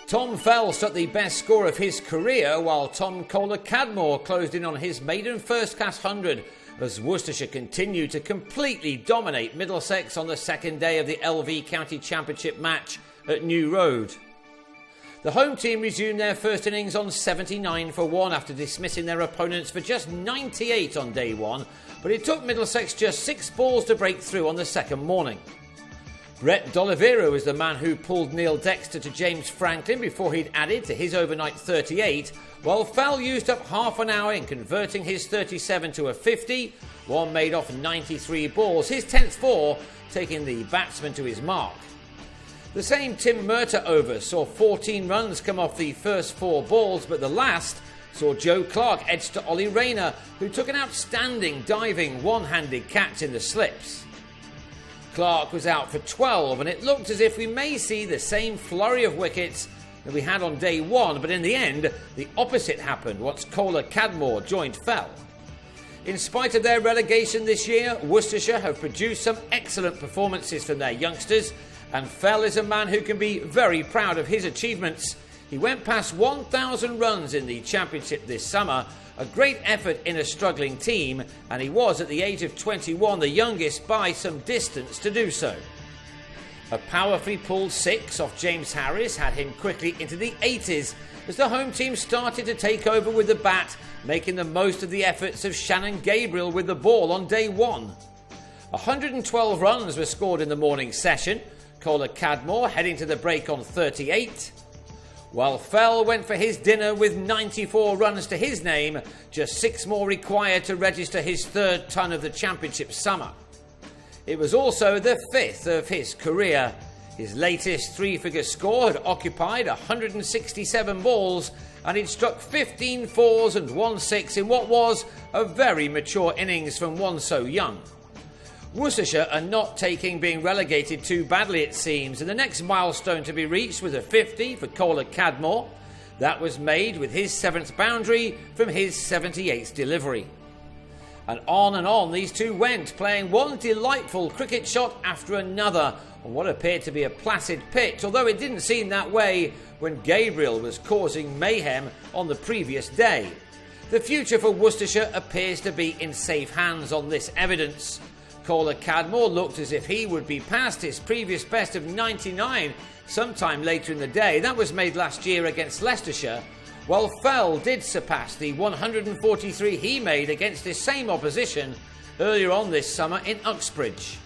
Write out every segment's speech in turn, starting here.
Tom Fell struck the best score of his career, while Tom Kohler-Cadmore closed in on his maiden first-class 100 as Worcestershire continued to completely dominate Middlesex on the second day of the LV County Championship match at New Road. The home team resumed their first innings on 79 for 1 after dismissing their opponents for just 98 on day 1, but it took Middlesex just 6 balls to break through on the second morning. Brett D'Oliveira was the man who pulled Neil Dexter to James Franklin before he'd added to his overnight 38, while Fell used up half an hour in converting his 37 to a 50, one made off 93 balls, his 10th 4 taking the batsman to his mark. The same Tim Murtagh over saw 14 runs come off the first 4 balls, but the last saw Joe Clark edge to Ollie Rayner, who took an outstanding diving one-handed catch in the slips. Clark was out for 12, and it looked as if we may see the same flurry of wickets that we had on day 1, but in the end, the opposite happened once Kohler-Cadmore joined Fell. In spite of their relegation this year, Worcestershire have produced some excellent performances from their youngsters, and Fell is a man who can be very proud of his achievements. He went past 1,000 runs in the Championship this summer, a great effort in a struggling team, and he was at the age of 21 the youngest by some distance to do so. A powerfully pulled 6 off James Harris had him quickly into the 80s as the home team started to take over with the bat, making the most of the efforts of Shannon Gabriel with the ball on day 1. 112 runs were scored in the morning session, Kohler-Cadmore heading to the break on 38, while Fell went for his dinner with 94 runs to his name, just 6 more required to register his 3rd ton of the Championship summer. It was also the 5th of his career. His latest 3-figure score had occupied 167 balls, and he'd struck 15 4s and 1 6 in what was a very mature innings from one so young. Worcestershire are not taking being relegated too badly, it seems, and the next milestone to be reached was a 50 for Kohler-Cadmore. That was made with his 7th boundary from his 78th delivery. And on these two went, playing one delightful cricket shot after another on what appeared to be a placid pitch, although it didn't seem that way when Gabriel was causing mayhem on the previous day. The future for Worcestershire appears to be in safe hands on this evidence. Kohler-Cadmore looked as if he would be past his previous best of 99 sometime later in the day. That was made last year against Leicestershire, while Fell did surpass the 143 he made against this same opposition earlier on this summer in Uxbridge.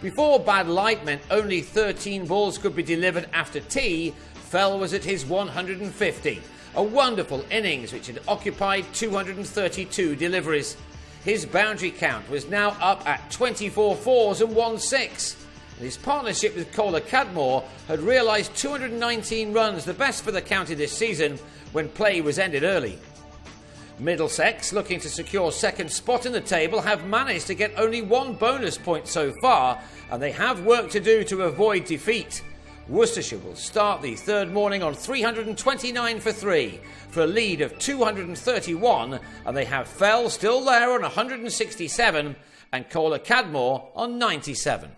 Before bad light meant only 13 balls could be delivered after tea, Fell was at his 150, a wonderful innings which had occupied 232 deliveries. His boundary count was now up at 24 4s and 1 6. And his partnership with Kohler-Cadmore had realised 219 runs, the best for the county this season, when play was ended early. Middlesex, looking to secure 2nd spot in the table, have managed to get only 1 bonus point so far, and they have work to do to avoid defeat. Worcestershire will start the 3rd morning on 329 for 3 for a lead of 231, and they have Fell still there on 167 and Kohler-Cadmore on 97.